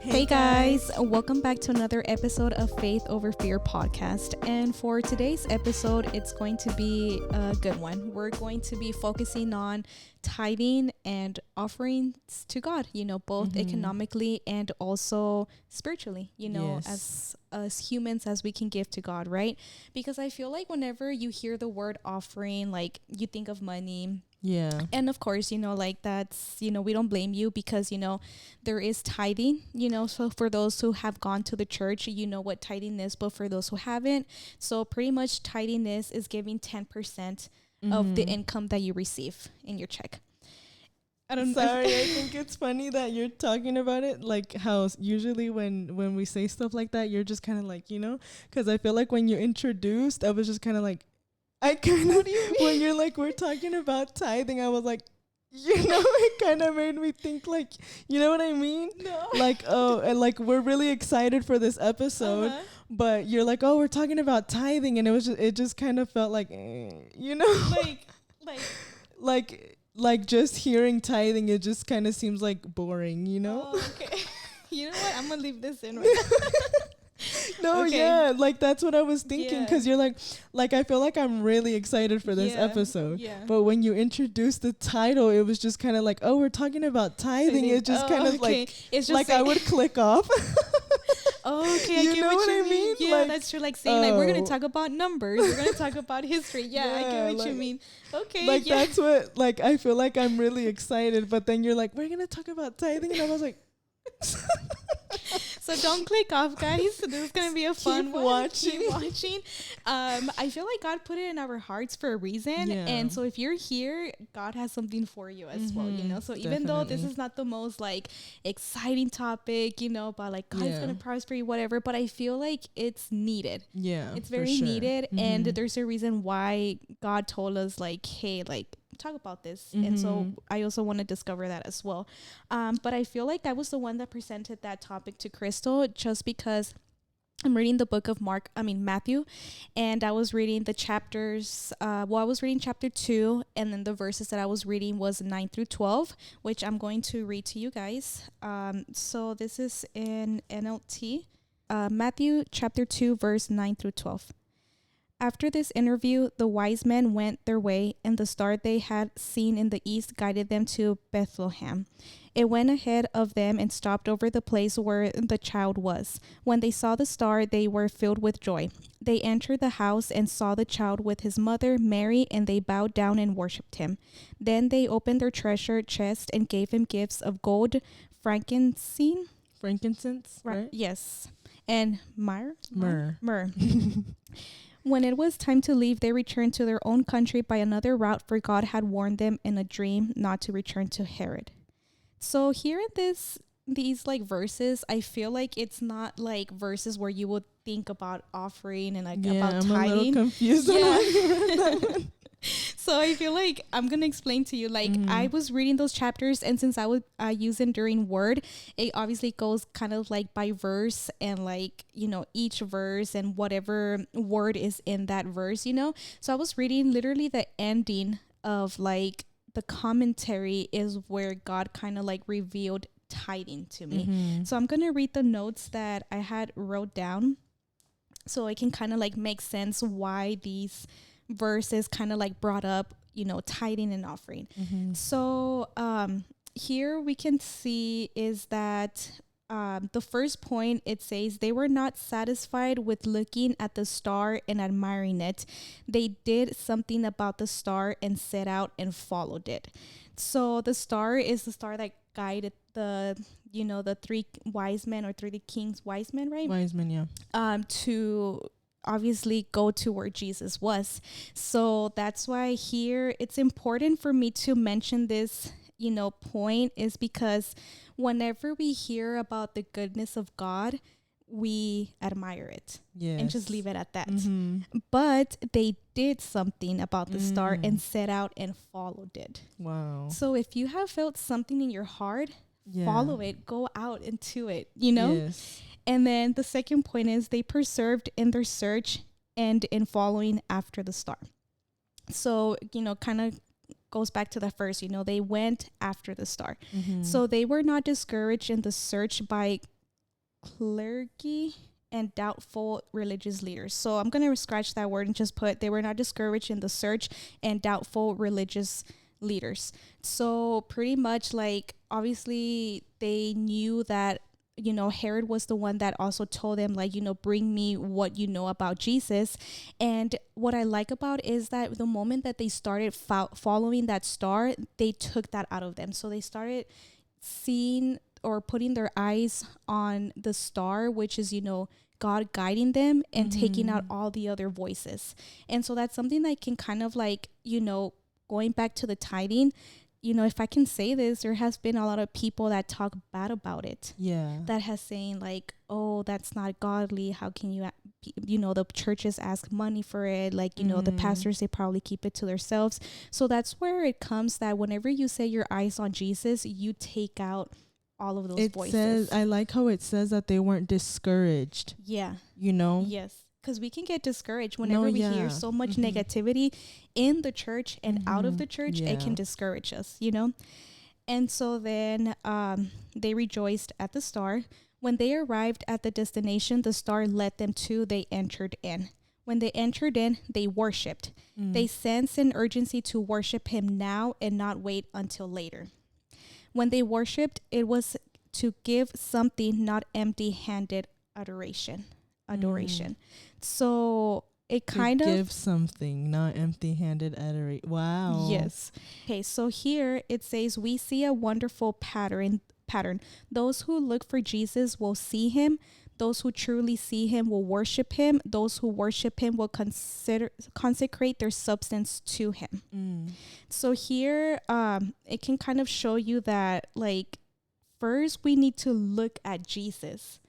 Hey guys, welcome back to another episode of Faith Over Fear podcast. And for today's episode, it's going to be a good one. We're going to be focusing on tithing and offerings to God, both economically and also spiritually, as humans as we can give to God, right? Because I feel like whenever you hear the word offering, like you think of money. Yeah. And of course, that's, we don't blame you because, there is tithing, so for those who have gone to the church, you know what tithing is, but for those who haven't, so pretty much tithing is giving 10% of the income that you receive in your check. I think it's funny that you're talking about it, like how usually when we say stuff like that, you're just kind of like, because I feel like when you introduced, I was just kind of like, when you're like, we're talking about tithing, I was like, it kind of made me think like, you know what I mean? No. Like, oh, and like we're really excited for this episode, but you're like, oh, we're talking about tithing, and it just kind of felt like, like just hearing tithing, it just kind of seems like boring, Oh, okay. You know what? I'm gonna leave this in right now. No, okay. Yeah, like that's what I was thinking, because you're like I feel like I'm really excited for this episode. Yeah. But when you introduced the title, it was just kind of like, oh, we're talking about tithing. It just kind of like, it's just like I would click off. Okay, you know what I mean? Yeah, like, that's true. Like saying, like, we're gonna talk about numbers, we're gonna talk about history. Yeah, I get what you mean. Okay, like that's what, like, I feel like I'm really excited, but then you're like, we're gonna talk about tithing, and I was like. So don't click off, guys. This is gonna be a fun one. Keep watching. I feel like God put it in our hearts for a reason, and so if you're here, God has something for you as well. So even though this is not the most like exciting topic, about like God is gonna prosper you, whatever, but I feel like it's needed. Yeah, it's very needed, and there's a reason why God told us like, hey, like, talk about this. And so I also want to discover that as well, but I feel like I was the one that presented that topic to Crystal just because I'm reading the book of Matthew, and I was reading the chapters. I was reading chapter 2, and then the verses that I was reading was 9 through 12, which I'm going to read to you guys. So this is in NLT, Matthew chapter 2, verse 9 through 12. After this interview, the wise men went their way, and the star they had seen in the east guided them to Bethlehem. It went ahead of them and stopped over the place where the child was. When they saw the star, they were filled with joy. They entered the house and saw the child with his mother, Mary, and they bowed down and worshipped him. Then they opened their treasure chest and gave him gifts of gold, frankincense, right? Yes, and myrrh. Myrrh. When it was time to leave, they returned to their own country by another route, for God had warned them in a dream not to return to Herod. So here in these like verses, I feel like it's not like verses where you would think about offering and like about tithing. I'm a little confused on why you read that one. So I feel like I'm going to explain to you, like I was reading those chapters, and since I would use them during word, it obviously goes kind of like by verse, and like, each verse and whatever word is in that verse, So I was reading literally the ending of like the commentary is where God kind of like revealed tithing to me. So I'm going to read the notes that I had wrote down so it can kind of like make sense why these verses kind of like brought up, tithing and offering. So here we can see is that the first point, it says they were not satisfied with looking at the star and admiring it. They did something about the star and set out and followed it. So the star is the star that guided the three wise men, or three kings, wise men, right? Wise men, yeah. To obviously go to where Jesus was. So that's why here it's important for me to mention this, point, is because whenever we hear about the goodness of God, we admire it and just leave it at that. But they did something about the star and set out and followed it. Wow. So if you have felt something in your heart, follow it, go out into it, Yes. And then the second point is they persevered in their search and in following after the star. So, kind of goes back to the first, they went after the star. So they were not discouraged in the search by clergy and doubtful religious leaders. So I'm going to scratch that word and just put they were not discouraged in the search and doubtful religious leaders. So pretty much like obviously they knew that Herod was the one that also told them like, bring me what you know about Jesus. And what I like about is that the moment that they started following that star, they took that out of them. So they started seeing or putting their eyes on the star, which is, God guiding them and taking out all the other voices. And so that's something that can kind of like, going back to the tithing, if I can say this, there has been a lot of people that talk bad about it. Yeah. That has saying like, oh, that's not godly. How can you, the churches ask money for it. Like, the pastors, they probably keep it to themselves. So that's where it comes that whenever you say your eyes on Jesus, you take out all of those voices. I like how it says that they weren't discouraged. Yeah. Yes. Because we can get discouraged whenever we hear so much negativity in the church and out of the church. It can discourage us, And so then they rejoiced at the star. When they arrived at the destination the star led them to, they entered in. When they entered in, they worshipped. They sensed an urgency to worship him now and not wait until later. When they worshipped, it was to give something, not empty-handed adoration. So it kind of give something, not empty-handed adoration. Wow. Yes. Okay, so here it says we see a wonderful pattern. Those who look for Jesus will see him. Those who truly see him will worship him. Those who worship him will consecrate their substance to him. So here it can kind of show you that like first we need to look at Jesus.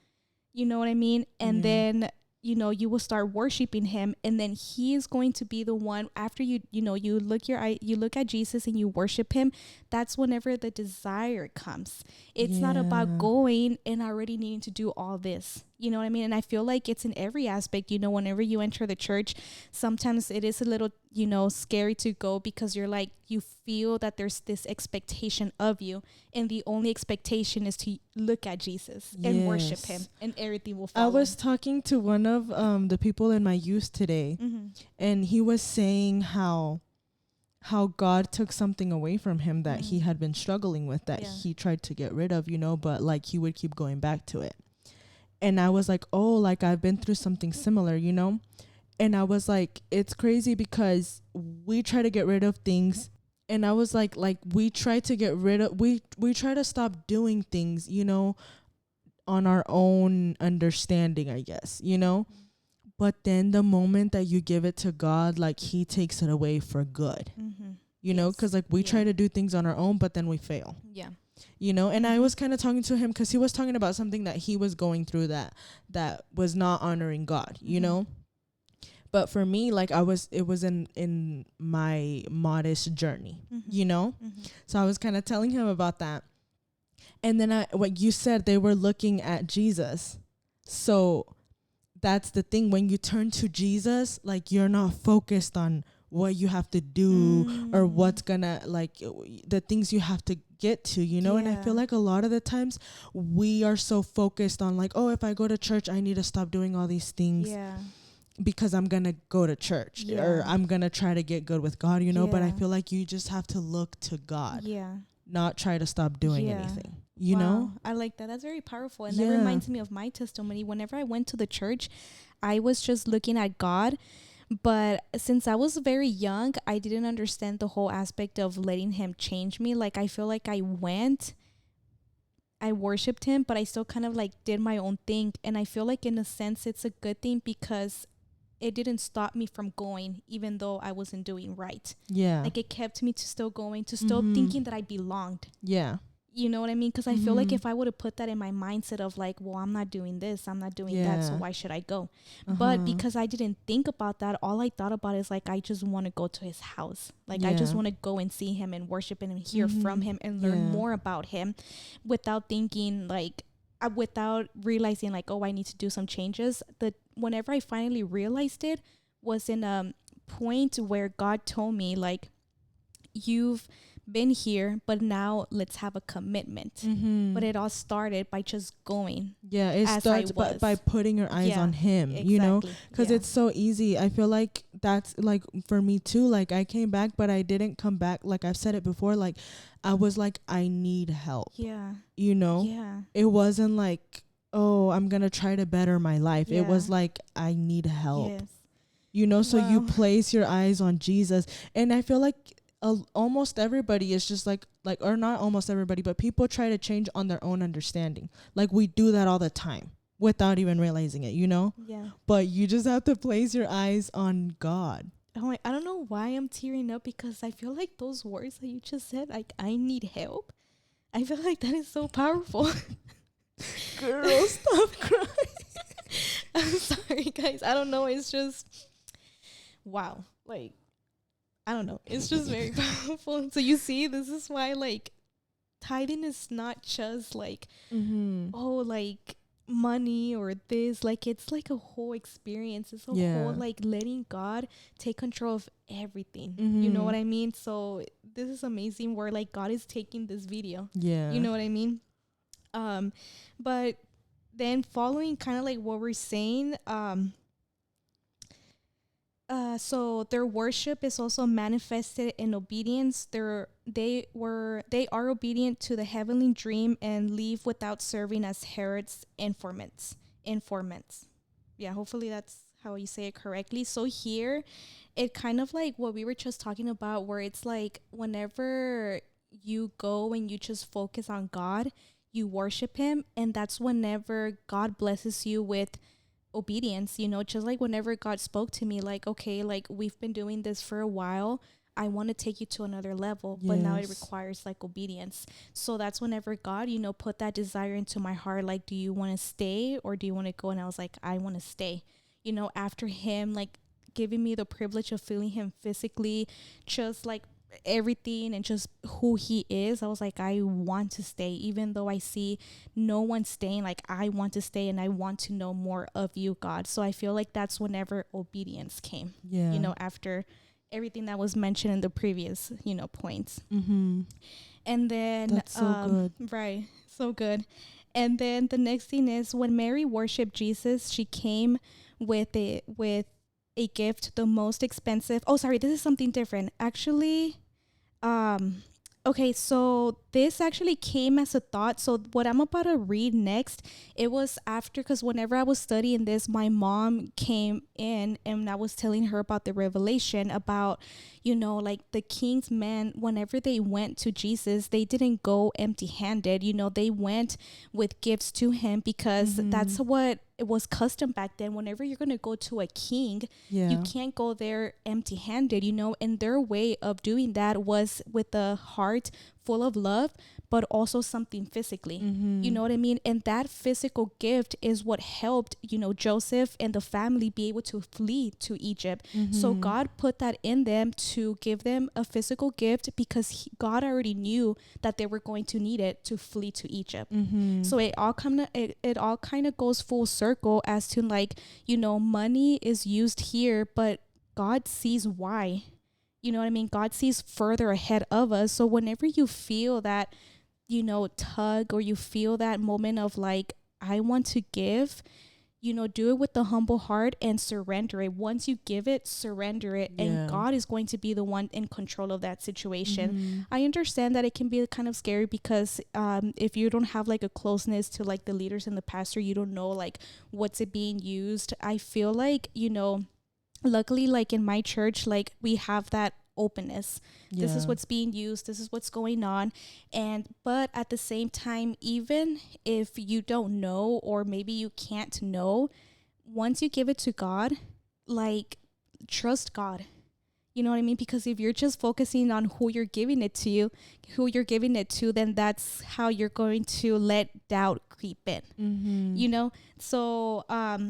You know what I mean? And then, you will start worshiping him, and then he is going to be the one after you look at Jesus and you worship him. That's whenever the desire comes. It's not about going and already needing to do all this. You know what I mean? And I feel like it's in every aspect, whenever you enter the church, sometimes it is a little, scary to go because you're like, you feel that there's this expectation of you. And the only expectation is to look at Jesus and worship him, and everything will follow. I was talking to one of the people in my youth today, and he was saying how God took something away from him that he had been struggling with, that he tried to get rid of, but like he would keep going back to it. And I was like, oh, like I've been through something similar, And I was like, it's crazy because we try to get rid of things. And I was like we try to get rid of, we try to stop doing things, on our own understanding, I guess, But then the moment that you give it to God, like he takes it away for good, because like we try to do things on our own, but then we fail. Yeah. And I was kind of talking to him because he was talking about something that he was going through that was not honoring God, But for me, like it was in my modest journey, So I was kind of telling him about that. And then what you said, they were looking at Jesus. So that's the thing. When you turn to Jesus, like you're not focused on what you have to do or what's gonna, like the things you have to get to, And I feel like a lot of the times we are so focused on like, oh, if I go to church, I need to stop doing all these things because I'm gonna go to church or I'm gonna try to get good with God, But I feel like you just have to look to God, not try to stop doing anything, you know. I like that. That's very powerful. And that reminds me of my testimony. Whenever I went to the church, I was just looking at God. But since I was very young, I didn't understand the whole aspect of letting him change me. Like, I feel like I worshiped him, but I still kind of like did my own thing. And I feel like in a sense, it's a good thing because it didn't stop me from going, even though I wasn't doing right. Yeah. Like it kept me to still going, to still thinking that I belonged. Yeah. You know what I mean? Because I feel like if I would have put that in my mindset of like, well, I'm not doing this, I'm not doing that, so why should I go? But because I didn't think about that, all I thought about is like, I just want to go to his house. Like, I just want to go and see him and worship him and hear from him and learn more about him without thinking like, without realizing like, oh, I need to do some changes. Whenever I finally realized it was in a point where God told me like, you've been here, but now let's have a commitment. But it all started by just going. Yeah, it starts by putting your eyes on him, exactly. you know, because it's so easy. I feel like that's like for me too. Like I came back, but I didn't come back. Like I've said it before, like I was like, I need help. Yeah. You know? Yeah. It wasn't like, oh, I'm going to try to better my life. Yeah. It was like, I need help. Yes. You know, so Wow. you place your eyes on Jesus. And I feel like almost everybody is just like, or not almost everybody, but people try to change on their own understanding. Like we do that all the time without even realizing it, you know? Yeah. But you just have to place your eyes on God. Oh, I don't know why I'm tearing up, because I feel like those words that you just said, like, I need help. I feel like that is so powerful. Girl, stop crying. I'm sorry, guys. I don't know. It's just, wow. Like, I don't know. It's just very powerful. So you see, this is why, like, tithing is not just like, oh, like money or this. Like, it's like a whole experience. It's a whole, like, letting God take control of everything. You know what I mean? So this is amazing where, like, God is taking this video. Yeah. You know what I mean? But then following kind of like what we're saying, so their worship is also manifested in obedience. They are obedient to the heavenly dream and leave without serving as Herod's informants. Yeah, hopefully that's how you say it correctly. So here, it kind of like what we were just talking about, where it's like whenever you go and you just focus on God, you worship him, and that's whenever God blesses you with obedience. You know, just like whenever God spoke to me, like, okay, like we've been doing this for a while, I want to take you to another level, but now it requires like obedience. So that's whenever God, you know, put that desire into my heart, like, do you want to stay or do you want to go? And I was like, I want to stay. You know, after him like giving me the privilege of feeling him physically, just like everything and just who he is, I was like, I want to stay. Even though I see no one staying, like, I want to stay and I want to know more of you, God. So I feel like that's whenever obedience came, you know, after everything that was mentioned in the previous, you know, points. And then that's so good. Right, so good. And then the next thing is, when Mary worshiped Jesus, she came with a gift, the most expensive. Oh, sorry, this is something different. Actually, okay, so this actually came as a thought. So what I'm about to read next, it was after, because whenever I was studying this, my mom came in and I was telling her about the revelation about, you know, like the king's men, whenever they went to Jesus, they didn't go empty handed. You know, they went with gifts to him, because that's what it was custom back then. Whenever you're going to go to a king, you can't go there empty handed, you know, and their way of doing that was with a heart full of love, but also something physically. You know what I mean? And that physical gift is what helped, you know, Joseph and the family be able to flee to Egypt. So God put that in them to give them a physical gift, because God already knew that they were going to need it to flee to Egypt. So it all kind of goes full circle as to, like, you know, money is used here, but God sees why. You know what I mean? God sees further ahead of us. So whenever you feel that, you know, tug, or you feel that moment of like, I want to give, you know, do it with the humble heart and surrender it. Once you give it, surrender it, and God is going to be the one in control of that situation. I understand that it can be kind of scary, because if you don't have like a closeness to like the leaders and the pastor, you don't know like what's it being used. I feel like, you know, luckily, like in my church, like we have that openness. This is what's being used, this is what's going on. But at the same time, even if you don't know, or maybe you can't know, once you give it to God, like, trust God. You know what I mean? Because if you're just focusing on who you're giving it to, then that's how you're going to let doubt creep in. You know? So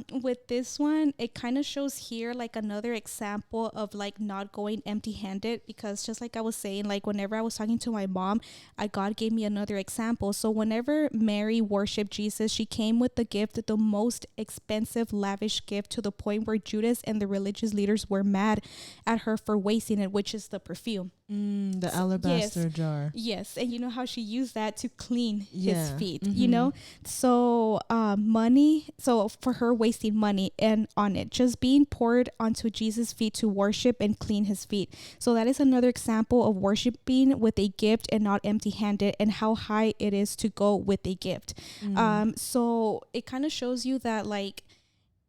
with this one, it kind of shows here like another example of like not going empty handed, because just like I was saying, like whenever I was talking to my mom, God gave me another example. So whenever Mary worshiped Jesus, she came with the gift, the most expensive, lavish gift, to the point where Judas and the religious leaders were mad at her for wasting it, which is the perfume. The alabaster jar. Yes, and you know how she used that to clean his feet, Mm-hmm. you know? So money, so for her wasting money and on it, just being poured onto Jesus' feet to worship and clean his feet. So that is another example of worshiping with a gift and not empty-handed, and how high it is to go with a gift. So it kind of shows you that, like,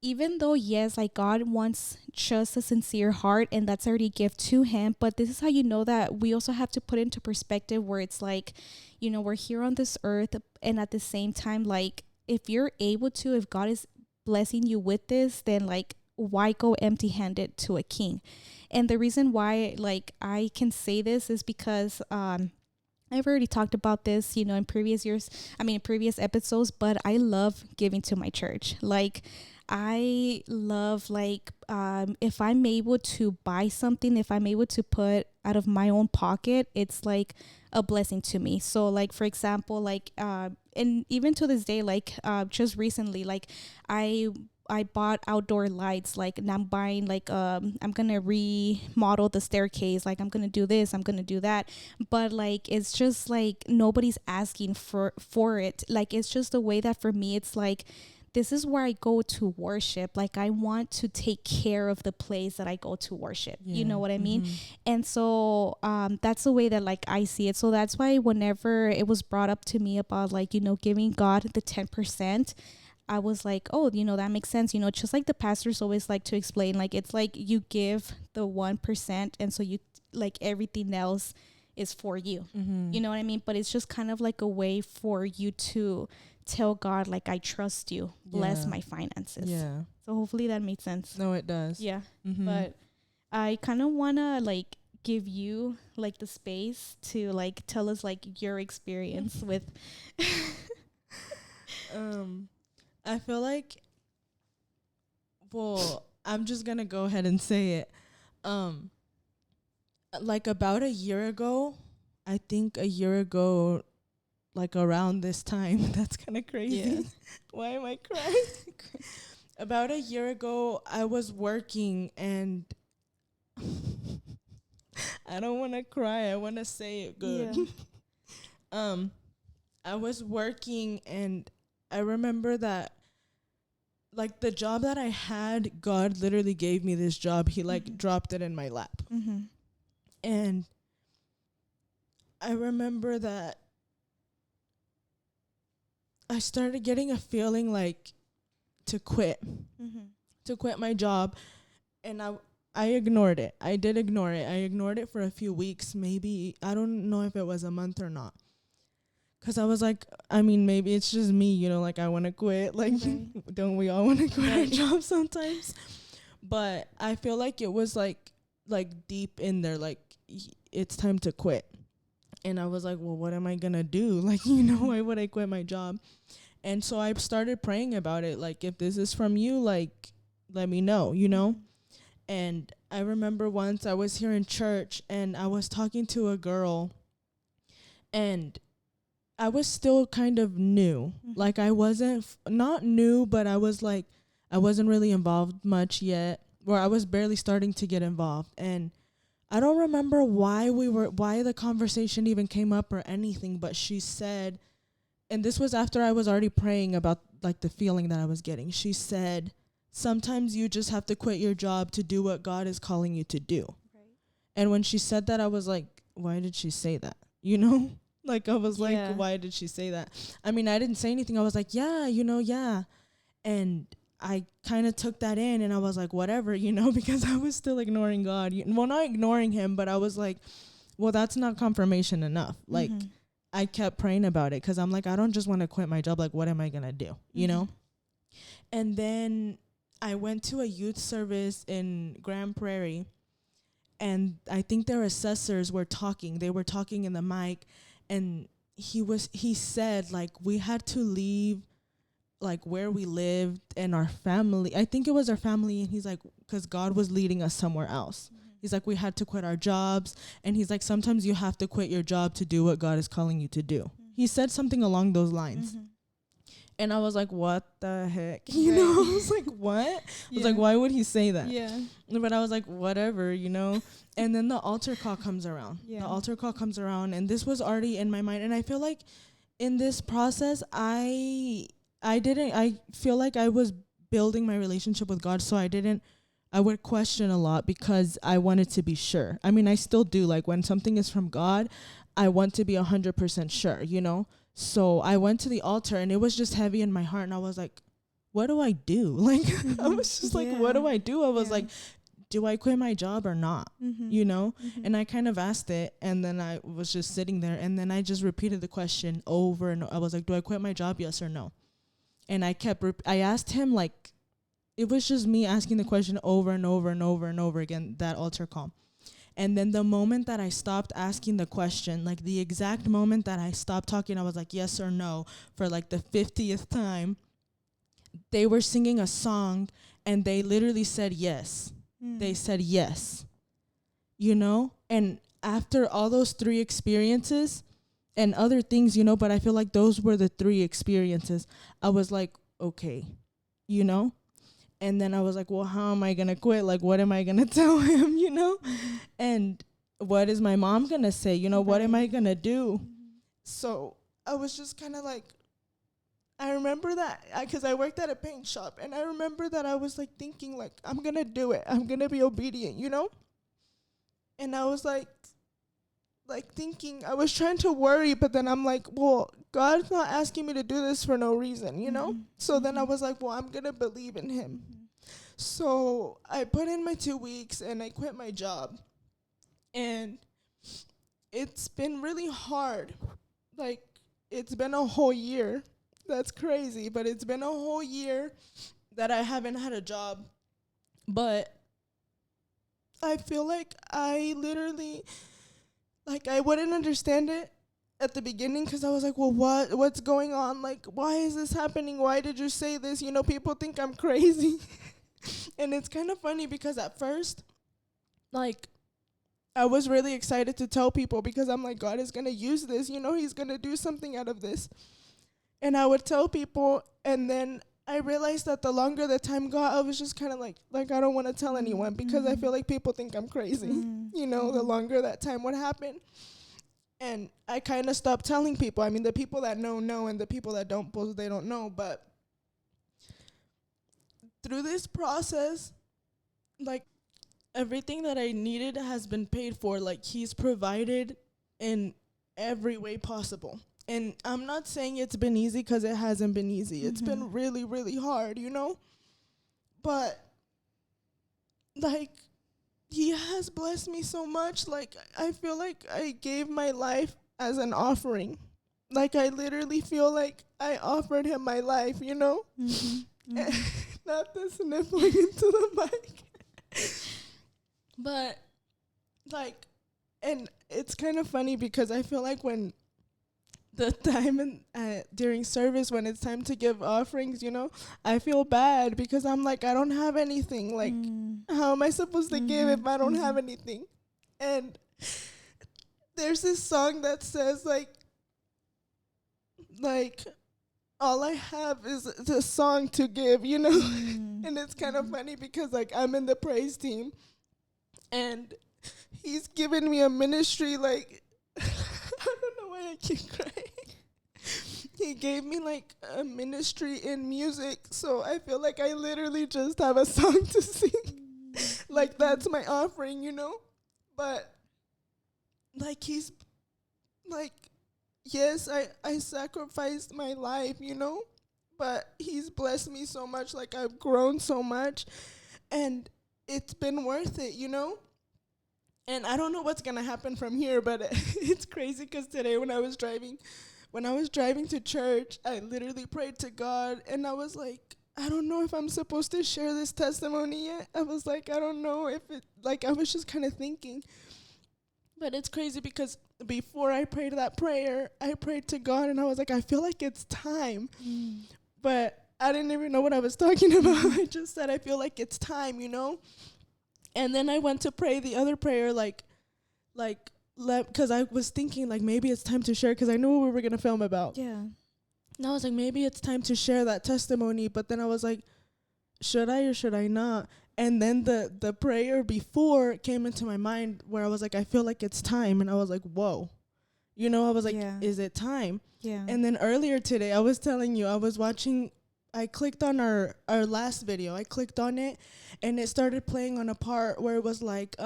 even though, yes, like God wants just a sincere heart, and that's already a gift to him, but this is how you know that we also have to put into perspective where it's like, you know, we're here on this earth, and at the same time, like, if you're able to, if God is blessing you with this, then like, why go empty handed to a king? And the reason why, like, I can say this is because I've already talked about this, you know, in previous episodes, but I love giving to my church. Like, I love, like, if I'm able to buy something, if I'm able to put out of my own pocket, it's like a blessing to me. So, like, for example, like, and even to this day, like, just recently, like, I bought outdoor lights, like, and I'm buying, like, I'm gonna remodel the staircase, like, I'm gonna do this, I'm gonna do that, but like, it's just like nobody's asking for it. Like, it's just a way that for me, it's like, this is where I go to worship. Like, I want to take care of the place that I go to worship. You know what I mean? And so that's the way that, like, I see it. So that's why whenever it was brought up to me about, like, you know, giving God the 10%, I was like, oh, you know, that makes sense. You know, just like the pastors always like to explain, like, it's like you give the 1%, and so you, like, everything else is for you. You know what I mean? But it's just kind of like a way for you to tell God, like, I trust you, bless my finances. So hopefully that made sense. No, it does. But I kind of want to, like, give you, like, the space to, like, tell us, like, your experience with I feel like, well, I'm just gonna go ahead and say it. Like, about a year ago, I think a year ago, like, around this time, that's kind of crazy. Why am I crying? About a year ago, I was working, and I don't want to cry. I want to say it good. I was working, and I remember that, like, the job that I had, God literally gave me this job. He, like, dropped it in my lap. And I remember that I started getting a feeling, like, to quit my job. And I ignored it. I did ignore it. I ignored it for a few weeks, maybe. I don't know if it was a month or not. Because I was like, I mean, maybe it's just me, you know, like, I want to quit. Like, don't we all want to quit our job sometimes? But I feel like it was, like deep in there, like, it's time to quit. And I was like, well, what am I going to do? Like, you know, why would I quit my job? And so I started praying about it. Like, if this is from you, like, let me know, you know? And I remember once I was here in church, and I was talking to a girl, and I was still kind of new. Like, I wasn't, not new, but I was like, I wasn't really involved much yet, or I was barely starting to get involved. And I don't remember why the conversation even came up or anything, but she said, and this was after I was already praying about, like, the feeling that I was getting. She said, sometimes you just have to quit your job to do what God is calling you to do. And when she said that, I was like, why did she say that? You know? Like, I was like, why did she say that? I mean, I didn't say anything. I was like, yeah, you know, yeah. And I kind of took that in, and I was like, whatever, you know, because I was still ignoring God. Well, not ignoring him, but I was like, well, that's not confirmation enough. Like, I kept praying about it, because I'm like, I don't just want to quit my job. Like, what am I going to do? You know? And then I went to a youth service in Grand Prairie, and I think their assessors were talking. They were talking in the mic, and he said, like, we had to leave, like, where we lived and our family. I think it was our family. And he's like, because God was leading us somewhere else. He's like, we had to quit our jobs. And he's like, sometimes you have to quit your job to do what God is calling you to do. He said something along those lines. And I was like, what the heck? You know, I was like, what? I was like, why would he say that? Yeah. But I was like, whatever, you know? And then the altar call comes around. Yeah. The altar call comes around. And this was already in my mind. And I feel like in this process, I feel like I was building my relationship with God. So I would question a lot because I wanted to be sure. I mean, I still do. Like when something is from God, I want to be 100% sure, you know? So I went to the altar and it was just heavy in my heart. And I was like, what do I do? Like, I was just like, what do I do? I was like, do I quit my job or not? You know? And I kind of asked it, and then I was just sitting there, and then I just repeated the question over and over. I was like, do I quit my job? Yes or no? And I kept, I asked him, like, it was just me asking the question over and over and over and over again, that altar call. And then the moment that I stopped asking the question, like the exact moment that I stopped talking, I was like, yes or no, for like the 50th time, they were singing a song and they literally said yes. They said yes, you know? And after all those 3 experiences and other things, you know, but I feel like those were the 3 experiences. I was like, okay, you know? And then I was like, well, how am I going to quit? Like, what am I going to tell him, you know? And what is my mom going to say? You know, what am I going to do? So I was just kind of like, I remember that because I worked at a paint shop. And I remember that I was like thinking like, I'm going to do it. I'm going to be obedient, you know? And I was like thinking, I was trying to worry, but then I'm like, well, God's not asking me to do this for no reason, you know? So then I was like, well, I'm going to believe in him. So I put in my 2 weeks and I quit my job. And it's been really hard. Like, it's been a whole year. That's crazy, but it's been a whole year that I haven't had a job. But I feel like I literally, like, I wouldn't understand it at the beginning because I was like, well, what's going on? Like, why is this happening? Why did you say this? You know, people think I'm crazy. And it's kind of funny because at first, like, I was really excited to tell people because I'm like, God is going to use this. You know, he's going to do something out of this. And I would tell people, and then I realized that the longer the time got, I was just kind of like I don't want to tell anyone because I feel like people think I'm crazy. You know, the longer that time would happen. And I kind of stopped telling people. I mean, the people that know, and the people that don't, they don't know. But through this process, like, everything that I needed has been paid for. Like, he's provided in every way possible. And I'm not saying it's been easy because it hasn't been easy. It's been really, really hard, you know? But, like, he has blessed me so much. Like, I feel like I gave my life as an offering. Like, I literally feel like I offered him my life, you know? Not the sniffling into the mic. But, like, and it's kind of funny because I feel like when the time and during service when it's time to give offerings, you know, I feel bad because I'm like, I don't have anything. Like, how am I supposed to give if I don't have anything? And there's this song that says like all I have is the song to give, you know? And it's kind of funny because like I'm in the praise team and he's given me a ministry like I don't know why I keep crying. He gave me like a ministry in music, so I feel like I literally just have a song to sing. Like that's my offering, you know? But like he's like, yes, I sacrificed my life, you know? But he's blessed me so much, like I've grown so much and it's been worth it, you know? And I don't know what's going to happen from here, but it's crazy because today when I was driving to church, I literally prayed to God and I was like, I don't know if I'm supposed to share this testimony yet. I was like, I don't know if it, like, I was just kind of thinking. But it's crazy because before I prayed that prayer, I prayed to God and I was like, I feel like it's time. But I didn't even know what I was talking about. I just said, I feel like it's time, you know? And then I went to pray the other prayer, because I was thinking, like, maybe it's time to share because I knew what we were going to film about. Yeah. And I was like, maybe it's time to share that testimony. But then I was like, should I or should I not? And then the prayer before came into my mind where I was like, I feel like it's time. And I was like, whoa. You know, I was like, is it time? Yeah. And then earlier today, I was telling you, I clicked on our last video. I clicked on it, and it started playing on a part where it was like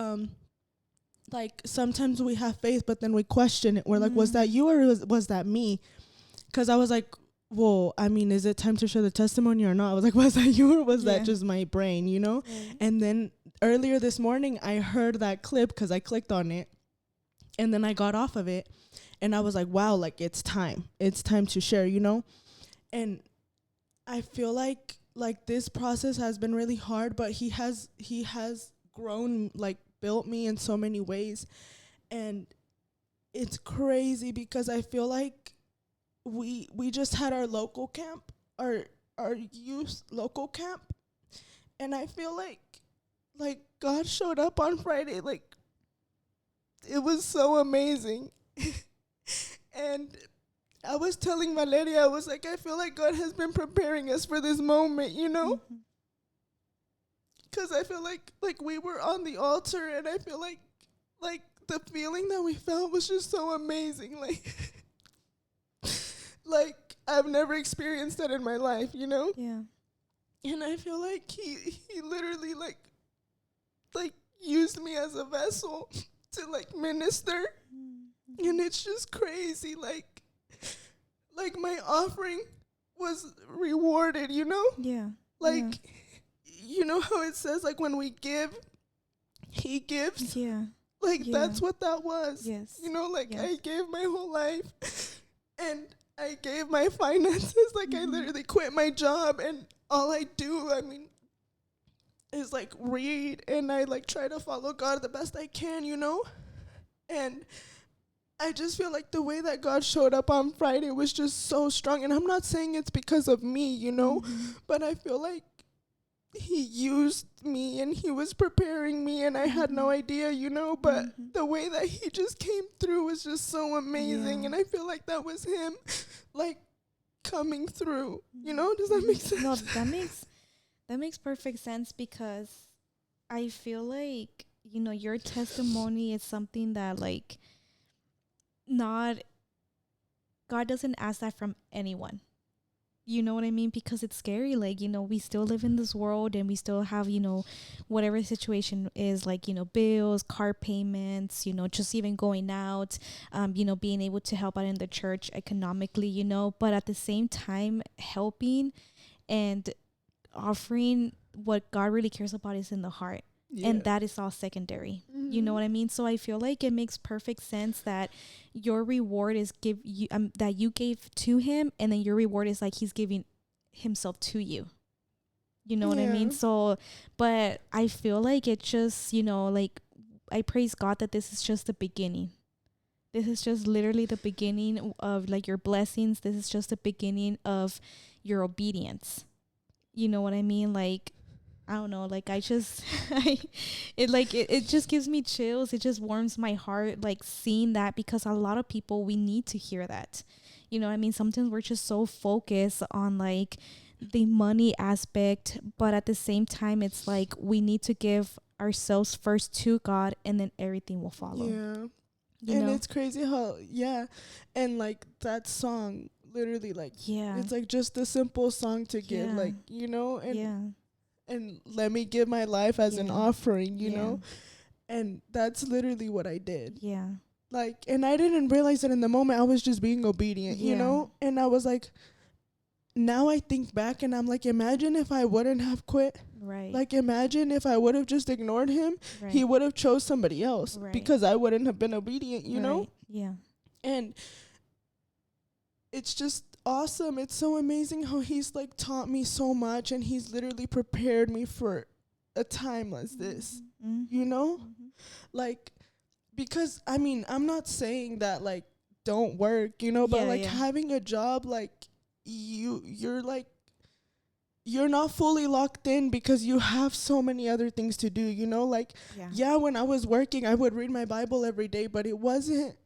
sometimes we have faith, but then we question it. We're like, was that you or was that me? Because I was like, well, I mean, is it time to share the testimony or not? I was like, was that you or was that just my brain, you know? And then earlier this morning, I heard that clip because I clicked on it, and then I got off of it, and I was like, wow, like it's time. It's time to share, you know? And I feel like this process has been really hard, but he has grown, like built me in so many ways. And it's crazy because I feel like we just had our local camp, our youth local camp, and I feel like God showed up on Friday. Like, it was so amazing. And I was telling Valeria, I was like, I feel like God has been preparing us for this moment, you know? Because I feel like we were on the altar, and I feel like the feeling that we felt was just so amazing. Like I've never experienced that in my life, you know? Yeah. And I feel like he literally like used me as a vessel to like minister. And it's just crazy. Like my offering was rewarded, you know? Yeah. Like, you know how it says, like, when we give, he gives? Yeah. Like, that's what that was. Yes. You know, like, I gave my whole life, and I gave my finances. Like, I literally quit my job, and all I do, I mean, is, like, read, and I, like, try to follow God the best I can, you know? And I just feel like the way that God showed up on Friday was just so strong. And I'm not saying it's because of me, you know, but I feel like he used me and he was preparing me, and I had no idea, you know, but the way that he just came through was just so amazing. And I feel like that was him, like, coming through, you know? Does that make sense? No, that makes perfect sense, because I feel like, you know, your testimony is something that, like, God doesn't ask that from anyone. You know what I mean? Because it's scary. Like, you know, we still live in this world, and we still have, you know, whatever the situation is, like, you know, bills, car payments, you know, just even going out, you know, being able to help out in the church economically, you know, but at the same time, helping and offering what God really cares about is in the heart. Yeah. And that is all secondary. You know what I mean? So I feel like it makes perfect sense that your reward is that you gave to him, and then your reward is like he's giving himself to you. You know what I mean? So, but I feel like it just, you know, like, I praise God that this is just the beginning. This is just literally the beginning of, like, your blessings. This is just the beginning of your obedience. You know what I mean? Like, I don't know, like, I just, it just gives me chills. It just warms my heart, like, seeing that, because a lot of people, we need to hear that. You know what I mean? Sometimes we're just so focused on, like, the money aspect, but at the same time, it's like we need to give ourselves first to God, and then everything will follow. Yeah. You know? It's crazy how, and, like, that song, literally, like, it's, like, just a simple song to give, like, you know, and let me give my life as an offering, you know? And that's literally what I did. Yeah. Like, and I didn't realize that in the moment. I was just being obedient, you know? And I was like, now I think back and I'm like, imagine if I wouldn't have quit. Right. Like, imagine if I would have just ignored him. Right. He would have chose somebody else because I wouldn't have been obedient, you know? Yeah. And it's just awesome. It's so amazing how he's, like, taught me so much, and he's literally prepared me for a time like this, you know? Like, because, I mean, I'm not saying that, like, don't work, you know, but, like, having a job, like, you're, like, you're not fully locked in because you have so many other things to do, you know? Like, when I was working, I would read my Bible every day, but it wasn't,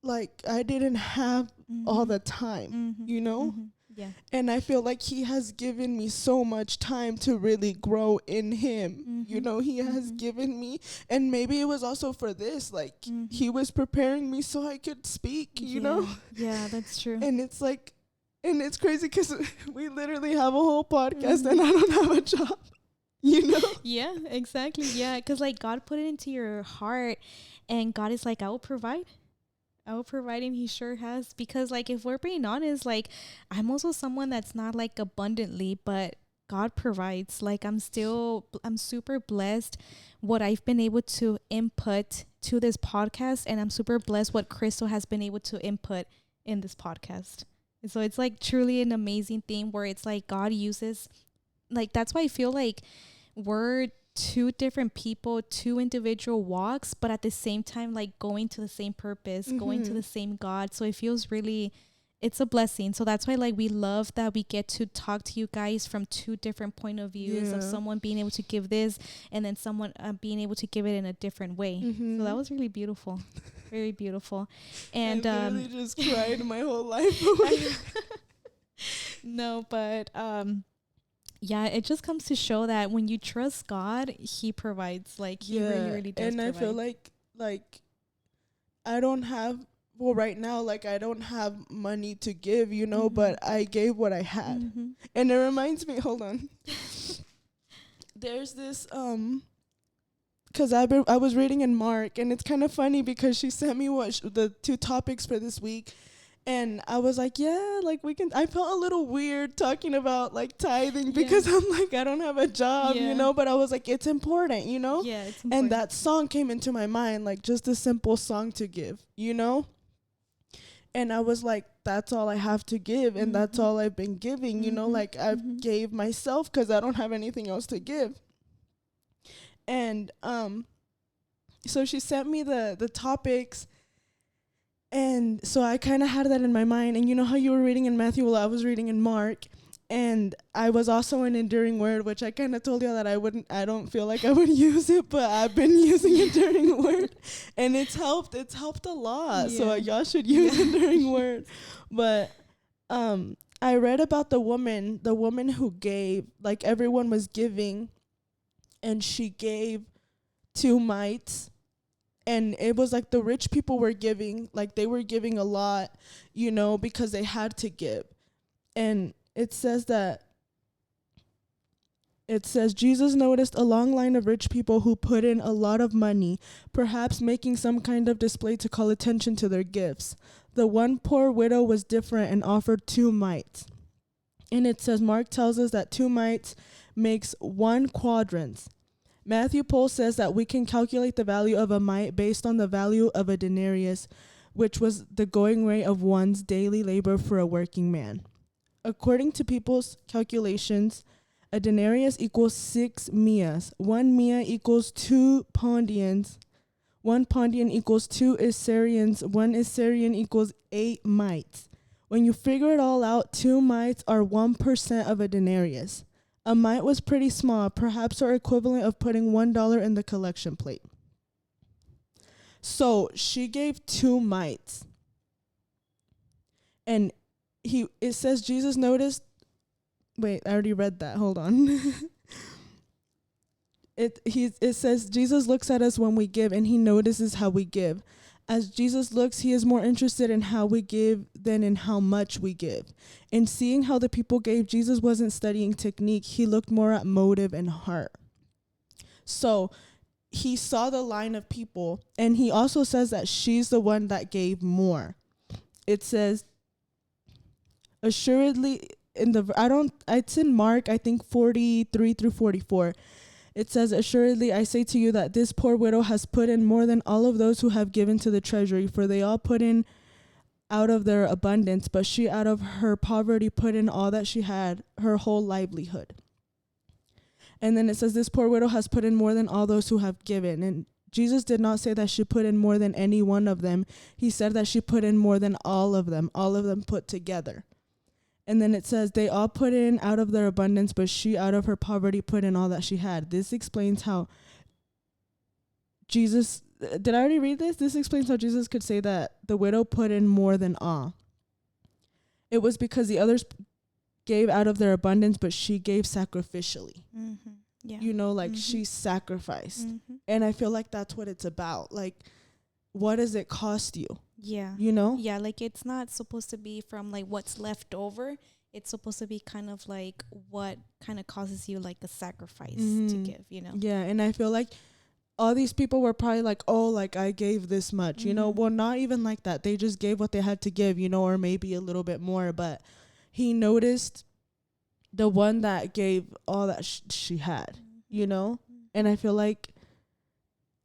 like, I didn't have all the time, you know? Yeah. And I feel like he has given me so much time to really grow in him. You know, he has given me, and maybe it was also for this, like he was preparing me so I could speak, you know? Yeah, that's true. And it's like, and it's crazy because we literally have a whole podcast and I don't have a job, you know? Yeah, exactly. Yeah, because like God put it into your heart, and God is like, I will provide. And he sure has, because like if we're being honest, like I'm also someone that's not like abundantly, but God provides. Like I'm super blessed what I've been able to input to this podcast, and I'm super blessed what Crystal has been able to input in this podcast. And so it's like truly an amazing thing where it's like God uses, like that's why I feel like we're two different people, two individual walks, but at the same time like going to the same purpose, going to the same God. So it feels really, it's a blessing. So that's why like we love that we get to talk to you guys from two different point of views of someone being able to give this and then someone being able to give it in a different way. So that was really beautiful. Very beautiful. And I literally just cried my whole life away. No, but yeah, it just comes to show that when you trust God, he provides. Like he really does. And provide. I feel like I don't have, well, right now, like I don't have money to give, you know, but I gave what I had. And it reminds me, hold on. There's this because I was reading in Mark, and it's kind of funny because she sent me the 2 topics for this week. And I was like, yeah, like we can, I felt a little weird talking about like tithing because I'm like, I don't have a job, you know, but I was like, it's important, you know? Yeah, it's important. And that song came into my mind, like just a simple song to give, you know? And I was like, that's all I have to give. And that's all I've been giving, you know, like I gave myself because I don't have anything else to give. And so she sent me the topics. And so I kind of had that in my mind. And you know how you were reading in Matthew? Well, I was reading in Mark. And I was also an enduring word, which I kind of told you that I don't feel like I would use it, but I've been using enduring word. And it's helped a lot. Yeah. So y'all should use enduring word. But I read about the woman who gave, like everyone was giving, and she gave 2 mites. And it was like the rich people were giving, like they were giving a lot, you know, because they had to give. And it says Jesus noticed a long line of rich people who put in a lot of money, perhaps making some kind of display to call attention to their gifts. The one poor widow was different and offered 2 mites. And it says Mark tells us that 2 mites makes 1 quadrant. Matthew Pohl says that we can calculate the value of a mite based on the value of a denarius, which was the going rate of one's daily labor for a working man. According to people's calculations, a denarius equals 6 mias. 1 mia equals 2 pondians. 1 pondian equals 2 Isarians. 1 Isarian equals 8 mites. When you figure it all out, 2 mites are 1% of a denarius. A mite was pretty small, perhaps our equivalent of putting $1 in the collection plate. So she gave 2 mites. And it says Jesus noticed, wait, I already read that, hold on. It says Jesus looks at us when we give, and he notices how we give. As Jesus looks, he is more interested in how we give than in how much we give. In seeing how the people gave, Jesus wasn't studying technique. He looked more at motive and heart. So he saw the line of people, and he also says that she's the one that gave more. It says, assuredly, it's in Mark, I think 43 through 44. It says, assuredly, I say to you that this poor widow has put in more than all of those who have given to the treasury, for they all put in out of their abundance, but she out of her poverty put in all that she had, her whole livelihood. And then it says, this poor widow has put in more than all those who have given. And Jesus did not say that she put in more than any one of them. He said that she put in more than all of them put together. And then it says, they all put in out of their abundance, but she out of her poverty put in all that she had. This explains how Jesus, did I already read this? This explains how Jesus could say that the widow put in more than all. it was because the others gave out of their abundance, but she gave sacrificially. Yeah. You know, like she sacrificed. And I feel like that's what it's about. Like, what does it cost you? Yeah. You know? Yeah, like it's not supposed to be from like what's left over. It's supposed to be kind of like what kind of causes you like a sacrifice to give, you know? Yeah, and I feel like all these people were probably like, oh, like I gave this much, you know? Well, not even like that. They just gave what they had to give, you know, or maybe a little bit more. But he noticed the one that gave all that she had, you know? And I feel like,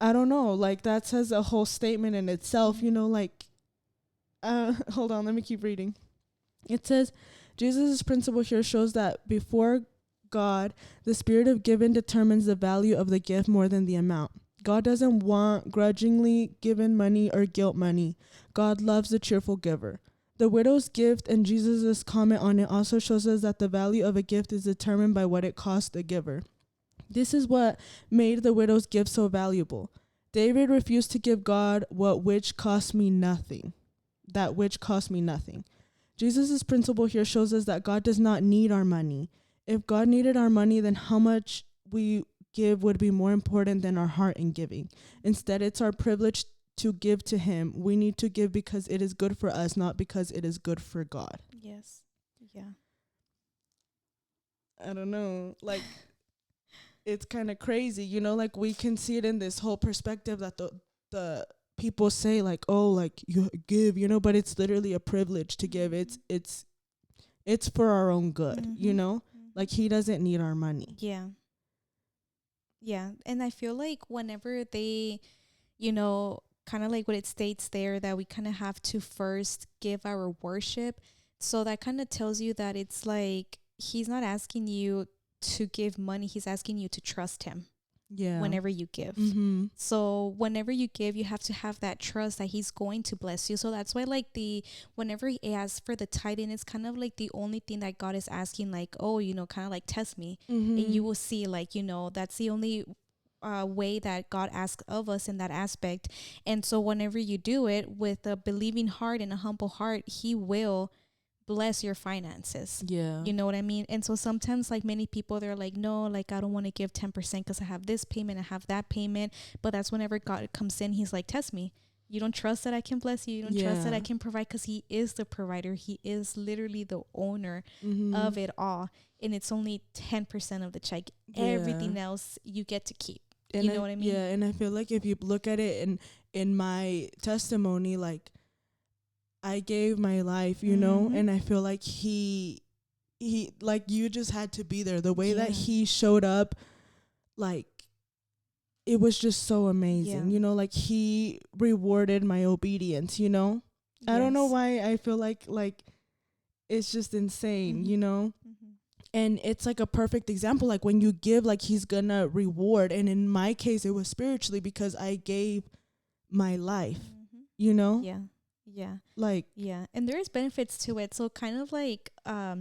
I don't know, like that says a whole statement in itself, you know, like, hold on, let me keep reading. It says, Jesus' principle here shows that before God, the spirit of giving determines the value of the gift more than the amount. God doesn't want grudgingly given money or guilt money. God loves the cheerful giver. The widow's gift and Jesus' comment on it also shows us that the value of a gift is determined by what it costs the giver. This is what made the widow's gift so valuable. David refused to give God which cost me nothing. That which cost me nothing. Jesus' principle here shows us that God does not need our money. If God needed our money, then how much we give would be more important than our heart in giving. Instead, it's our privilege to give to him. We need to give because it is good for us, not because it is good for God. Yes. Yeah. I don't know. Like, it's kind of crazy, you know, like we can see it in this whole perspective that the people say like, oh, like you give, you know, but it's literally a privilege to give. It's for our own good, you know, like he doesn't need our money. Yeah. Yeah. And I feel like whenever they, you know, kind of like what it states there, that we kind of have to first give our worship. So that kind of tells you that it's like, he's not asking you to give money. He's asking you to trust him. Yeah. Whenever you give. So whenever you give, you have to have that trust that he's going to bless you. So that's why like whenever he asks for the tithing, it's kind of like the only thing that God is asking, like, oh, you know, kind of like test me. And you will see, like, you know, that's the only way that God asks of us in that aspect. And so whenever you do it with a believing heart and a humble heart, he will bless your finances. Yeah. You know what I mean? And so sometimes like many people, they're like, no, like I don't want to give 10% because I have this payment, I have that payment. But that's whenever God comes in, he's like, test me. You don't trust that I can bless you. You don't trust that I can provide, because he is the provider. He is literally the owner of it all. And it's only 10% of the check. Everything else you get to keep. And you know what I mean? Yeah. And I feel like if you look at it in my testimony, like, I gave my life, you know, and I feel like he like, you just had to be there. The way that he showed up, like, it was just so amazing, you know, like he rewarded my obedience, you know. I don't know why I feel like it's just insane, you know. And it's like a perfect example, like when you give, like he's gonna reward. And in my case, it was spiritually, because I gave my life, you know. Yeah. Like, yeah. And there is benefits to it. So kind of like, I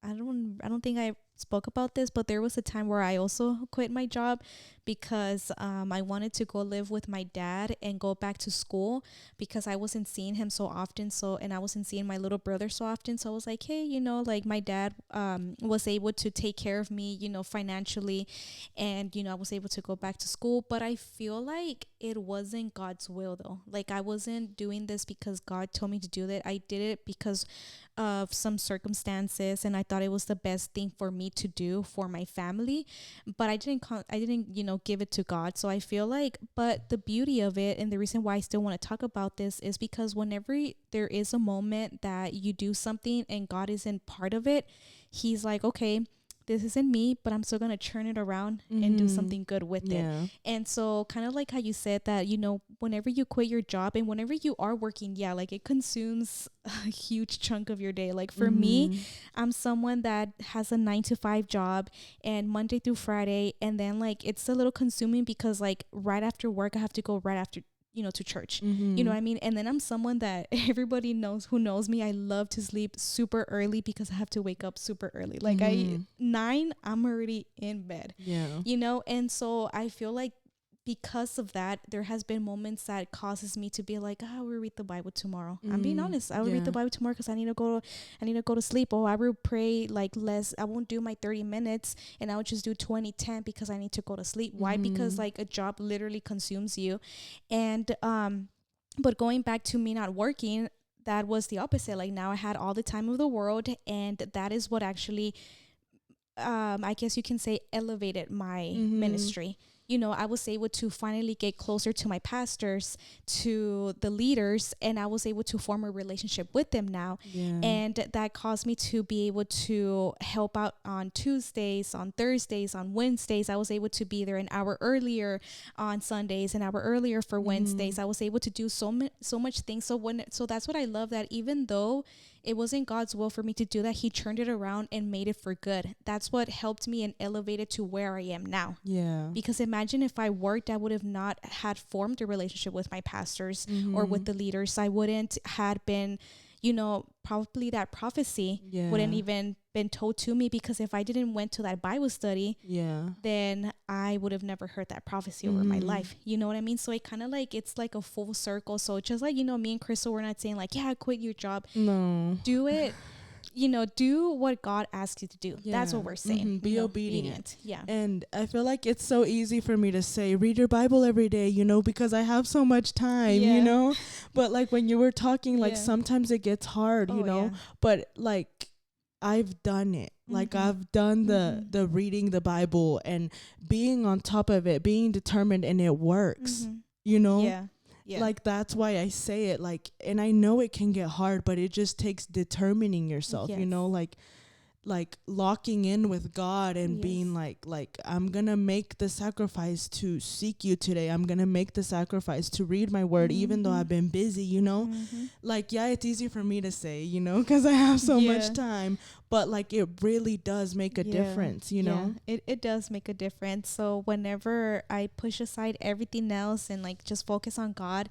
don't think I spoke about this, but there was a time where I also quit my job because I wanted to go live with my dad and go back to school, because I wasn't seeing him so often. So, and I wasn't seeing my little brother so often. So I was like, hey, you know, like my dad was able to take care of me, you know, financially. And, you know, I was able to go back to school. But I feel like it wasn't God's will, though. Like I wasn't doing this because God told me to do that. I did it because of some circumstances, and I thought it was the best thing for me to do for my family. But I didn't, you know, give it to God. So I feel like, but the beauty of it, and the reason why I still want to talk about this, is because whenever there is a moment that you do something and God isn't part of it, he's like, okay, this isn't me, but I'm still going to turn it around and do something good with it. And so kind of like how you said that, you know, whenever you quit your job and whenever you are working, like it consumes a huge chunk of your day. Like for me, I'm someone that has a 9-to-5 job and Monday through Friday. And then like, it's a little consuming because like right after work, I have to go right after, you know, to church, you know what I mean? And then I'm someone that everybody knows who knows me. I love to sleep super early because I have to wake up super early. Like 9, I'm already in bed, you know? And so I feel like because of that, there has been moments that causes me to be like, I will read the Bible tomorrow. I'm being honest. I will read the Bible tomorrow because I need to go to sleep. Or I will pray like less. I won't do my 30 minutes and I will just do 20-10 because I need to go to sleep. Why? Because like a job literally consumes you. And but going back to me not working, that was the opposite. Like now I had all the time of the world, and that is what actually I guess you can say elevated my ministry. You know, I was able to finally get closer to my pastors, to the leaders, and I was able to form a relationship with them now. Yeah. And that caused me to be able to help out on Tuesdays, on Thursdays, on Wednesdays. I was able to be there an hour earlier on Sundays, an hour earlier for Wednesdays. I was able to do so much things. So that's what I love, that even though it wasn't God's will for me to do that, he turned it around and made it for good. That's what helped me and elevated to where I am now. Yeah. Because imagine if I worked, I would have not had formed a relationship with my pastors or with the leaders. I wouldn't had been, you know, probably that prophecy wouldn't even been told to me, because if I didn't went to that Bible study, then I would have never heard that prophecy over my life. You know what I mean? So it kind of like, it's like a full circle. So just like, you know, me and Crystal, we're not saying like, yeah, quit your job. No. Do it. You know, do what God asks you to do. Yeah. That's what we're saying. Be obedient. Yeah. And I feel like it's so easy for me to say, read your Bible every day, you know, because I have so much time, you know. But like when you were talking, like sometimes it gets hard, you know. But like I've done it. Like I've done the reading the Bible and being on top of it, being determined, and it works, you know. Yeah. Yeah. Like that's why I say it, like, and I know it can get hard, but it just takes determining yourself, you know, like locking in with God and being like I'm gonna make the sacrifice to seek you today. I'm gonna make the sacrifice to read my word, even though I've been busy, you know. Like, yeah, it's easy for me to say, you know, because I have so much time, but like it really does make a difference, you know. It does make a difference. So whenever I push aside everything else and like just focus on God,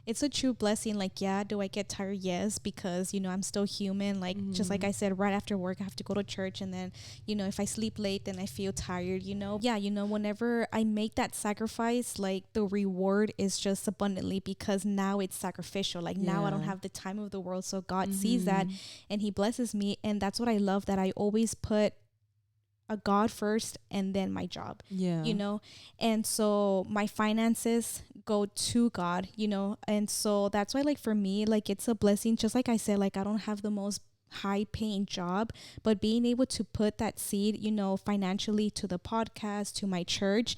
it's a true blessing. Like, yeah, do I get tired? Yes, because, you know, I'm still human. Like, just like I said, right after work, I have to go to church. And then, you know, if I sleep late, then I feel tired, you know. Yeah, you know, whenever I make that sacrifice, like the reward is just abundantly, because now it's sacrificial. Like now I don't have the time of the world. So God sees that and he blesses me. And that's what I love, that I always put a God first and then my job, you know. And so my finances go to God, you know. And so that's why, like, for me, like, it's a blessing. Just like I said, like, I don't have the most high paying job, but being able to put that seed, you know, financially to the podcast, to my church,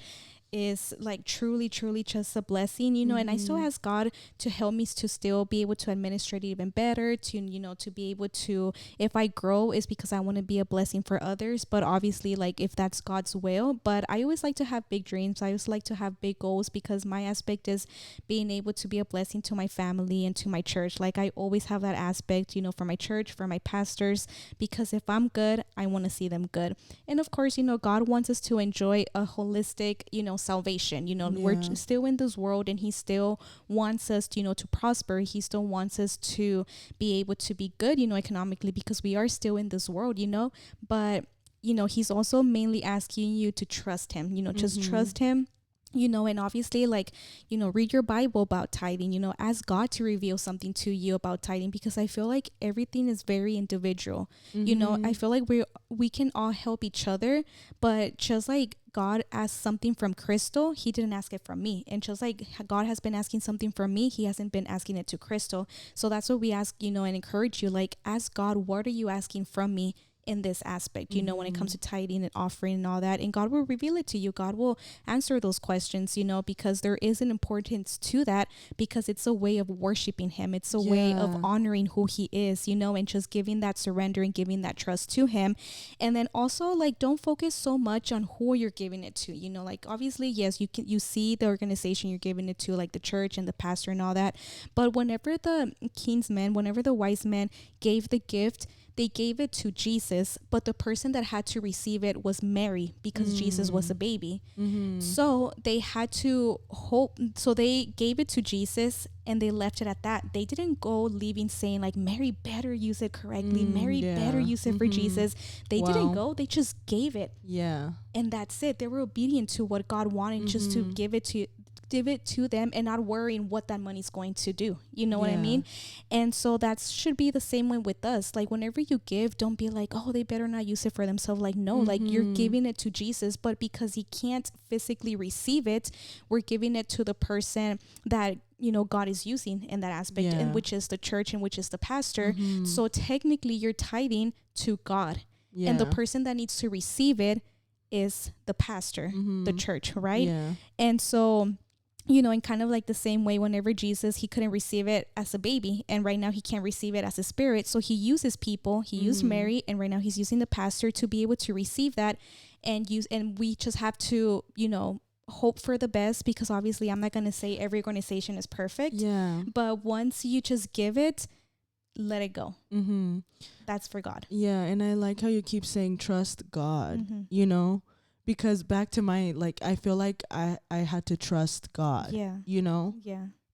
is like truly just a blessing, you know. And I still ask God to help me to still be able to administrate it even better, to, you know, to be able to, if I grow, is because I want to be a blessing for others, but obviously, like, if that's God's will. But I always like to have big dreams. I always like to have big goals, because my aspect is being able to be a blessing to my family and to my church. Like, I always have that aspect, you know, for my church, for my pastors, because if I'm good, I want to see them good. And of course, you know, God wants us to enjoy a holistic, you know, salvation. You know, we're still in this world, and he still wants us to, you know, to prosper. He still wants us to be able to be good, you know, economically, because we are still in this world, you know. But, you know, he's also mainly asking you to trust him, you know, just trust him. You know, and obviously, like, you know, read your Bible about tithing, you know, ask God to reveal something to you about tithing, because I feel like everything is very individual. You know, I feel like we can all help each other, but just like God asked something from Crystal, he didn't ask it from me. And just like God has been asking something from me, he hasn't been asking it to Crystal. So that's what we ask, you know, and encourage you, like, ask God, what are you asking from me in this aspect, you know, when it comes to tithing and offering and all that. And God will reveal it to you. God will answer those questions, you know, because there is an importance to that, because it's a way of worshiping him. It's a way of honoring who he is, you know, and just giving that surrender and giving that trust to him. And then also, like, don't focus so much on who you're giving it to, you know. Like, obviously, yes, you see the organization you're giving it to, like the church and the pastor and all that. But whenever the whenever the wise man gave the gift, they gave it to Jesus, but the person that had to receive it was Mary, because Jesus was a baby. So they had to hope. So they gave it to Jesus and they left it at that. They didn't go leaving saying, like, Mary better use it correctly. Mary better use it for Jesus. They didn't go. They just gave it. Yeah. And that's it. They were obedient to what God wanted, just to give it give it to them and not worrying what that money's going to do. You know what I mean? And so that should be the same way with us. Like whenever you give, don't be like, oh, they better not use it for themselves. Like, no, like you're giving it to Jesus, but because he can't physically receive it, we're giving it to the person that, you know, God is using in that aspect, and which is the church and which is the pastor. So technically you're tithing to God, and the person that needs to receive it is the pastor, the church, right? And so, you know, in kind of like the same way, whenever Jesus, he couldn't receive it as a baby, and right now he can't receive it as a spirit. So he uses people, he used Mary, and right now he's using the pastor to be able to receive that and use, and we just have to, you know, hope for the best, because obviously I'm not going to say every organization is perfect, but once you just give it, let it go. That's for God. And I like how you keep saying trust God, you know, because back to my, like, I feel like I had to trust God, you know,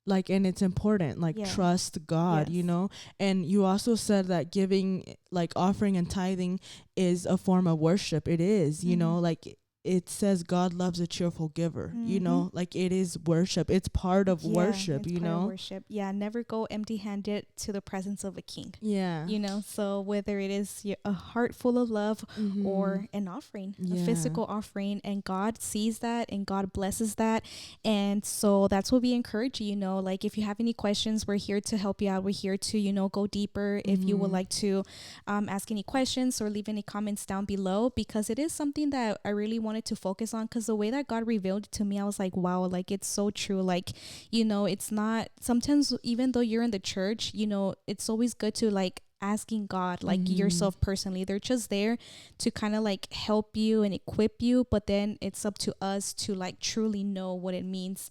like, and it's important, like trust God, you know. And you also said that giving, like offering and tithing, is a form of worship. It is, you know, like it says God loves a cheerful giver, you know, like it is worship. It's part of worship, you know. Worship. Never go empty handed to the presence of a king. You know, so whether it is a heart full of love or an offering, a physical offering, and God sees that and God blesses that. And so that's what we encourage you, you know, like if you have any questions, we're here to help you out. We're here to, you know, go deeper. If you would like to ask any questions or leave any comments down below, because it is something that I really wanted to focus on, because the way that God revealed it to me, I was like, wow, like it's so true. Like, you know, it's not, sometimes even though you're in the church, you know, it's always good to like asking God, like yourself personally. They're just there to kind of like help you and equip you, but then it's up to us to like truly know what it means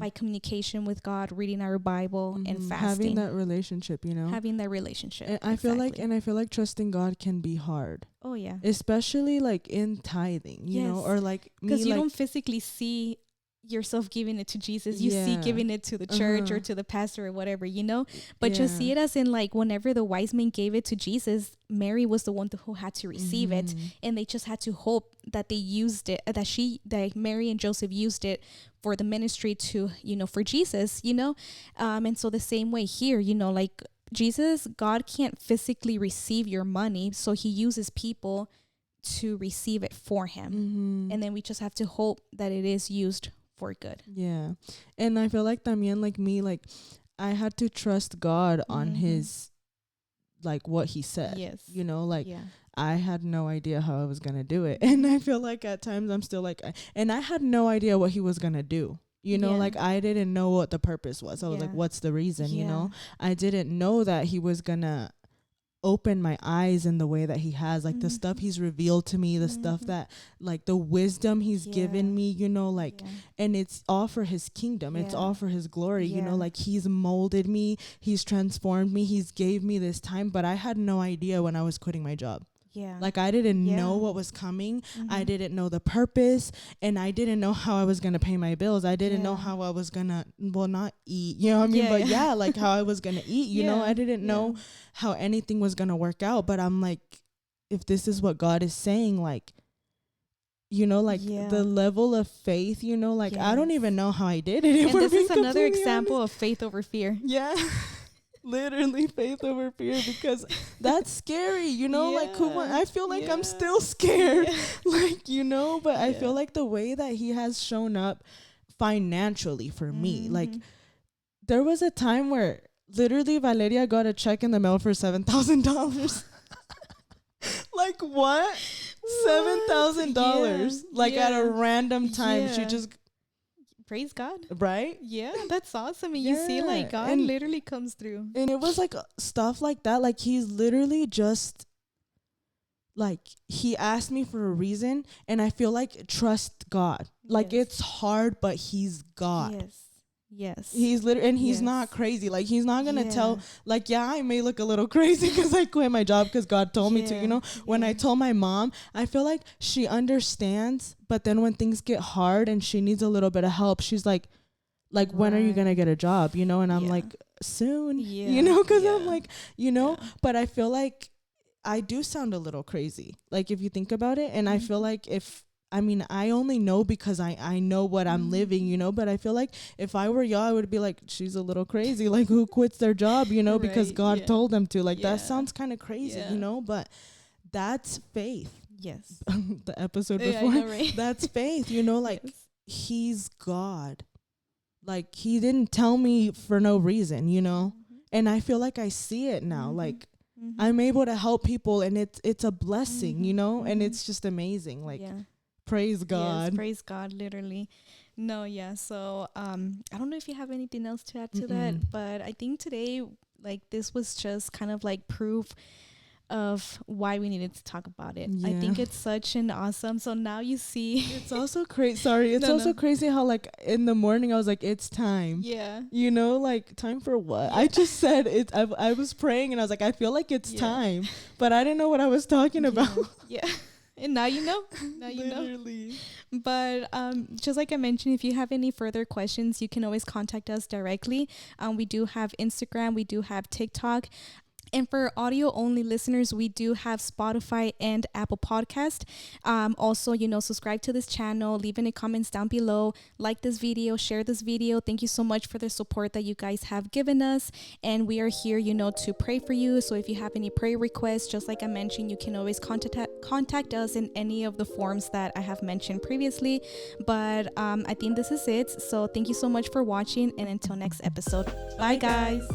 by communication with God, reading our Bible and fasting, having that relationship, you know, and I feel like trusting God can be hard. Especially like in tithing, you know, or like because you don't physically see yourself giving it to Jesus, you see giving it to the church or to the pastor or whatever, you know, but just see it as in like whenever the wise men gave it to Jesus, Mary was the one who had to receive it, and they just had to hope that they used it, that Mary and Joseph used it for the ministry to, you know, for Jesus, you know. And so the same way here, you know, like Jesus, God can't physically receive your money, so he uses people to receive it for him, and then we just have to hope that it is used for good. And I feel like también, like me, like I had to trust God on his, like what he said, you know, like I had no idea how I was gonna do it, and I feel like at times I'm still like, and I had no idea what he was gonna do. You know, like I didn't know what the purpose was. I was like, what's the reason? You know, I didn't know that he was gonna open my eyes in the way that he has, like the stuff he's revealed to me, the stuff that, like the wisdom he's given me, you know, like, and it's all for his kingdom. It's all for his glory, you know, like he's molded me, he's transformed me, he's gave me this time, but I had no idea when I was quitting my job. Like I didn't know what was coming. I didn't know the purpose, and I didn't know how I was going to pay my bills. I didn't know how I was going to, well, not eat, you know what I mean? But like how I was going to eat, you know, I didn't know how anything was going to work out. But I'm like, if this is what God is saying, like, you know, like the level of faith, you know, like I don't even know how I did it. And this is another example of faith over fear. Literally faith over fear, because that's scary, you know, like I feel like I'm still scared, like, you know, but I feel like the way that he has shown up financially for me, like there was a time where literally Valeria got a check in the mail for $7,000. Like what? $7,000 like at a random time. She just, praise God. Right? Yeah, that's awesome. And you see, like, God literally comes through. And it was like stuff like that. Like, he's literally just, like, he asked me for a reason. And I feel like, trust God. Like, it's hard, but he's God. He's literally, and he's not crazy. Like, he's not going to tell, like, I may look a little crazy because I quit my job because God told me to, you know. When I told my mom, I feel like she understands, but then when things get hard and she needs a little bit of help, she's like, when are you going to get a job, you know? And I'm like, soon, you know, because I'm like, you know, but I feel like I do sound a little crazy, like, if you think about it. And I feel like if I mean, I only know because I know what I'm living, you know, but I feel like if I were y'all, I would be like, she's a little crazy. Like, who quits their job, you know, because God told them to. Like, that sounds kind of crazy, you know, but that's faith. Yes. The episode before. I know, right? That's faith, you know, like, he's God. Like, he didn't tell me for no reason, you know, and I feel like I see it now. Like, I'm able to help people, and it's a blessing, you know, and it's just amazing. Like, praise God. Yes, praise God, literally. No, yeah. So I don't know if you have anything else to add to that, but I think today, like, this was just kind of like proof of why we needed to talk about it. I think it's such an awesome. So now you see, it's also crazy. Sorry, it's also crazy how, like, in the morning I was like, it's time. Yeah. You know, like, time for what? I just said it. I was praying and I was like, I feel like it's time, but I didn't know what I was talking about. Yeah. And now you know. Now you know. But just like I mentioned, if you have any further questions, you can always contact us directly. We do have Instagram. We do have TikTok. And for audio only listeners, we do have Spotify and Apple Podcast. Also, you know, subscribe to this channel, leave any comments down below, like this video, share this video. Thank you so much for the support that you guys have given us. And we are here, you know, to pray for you. So if you have any prayer requests, just like I mentioned, you can always contact us in any of the forms that I have mentioned previously. But I think this is it. So thank you so much for watching, and until next episode. Bye guys.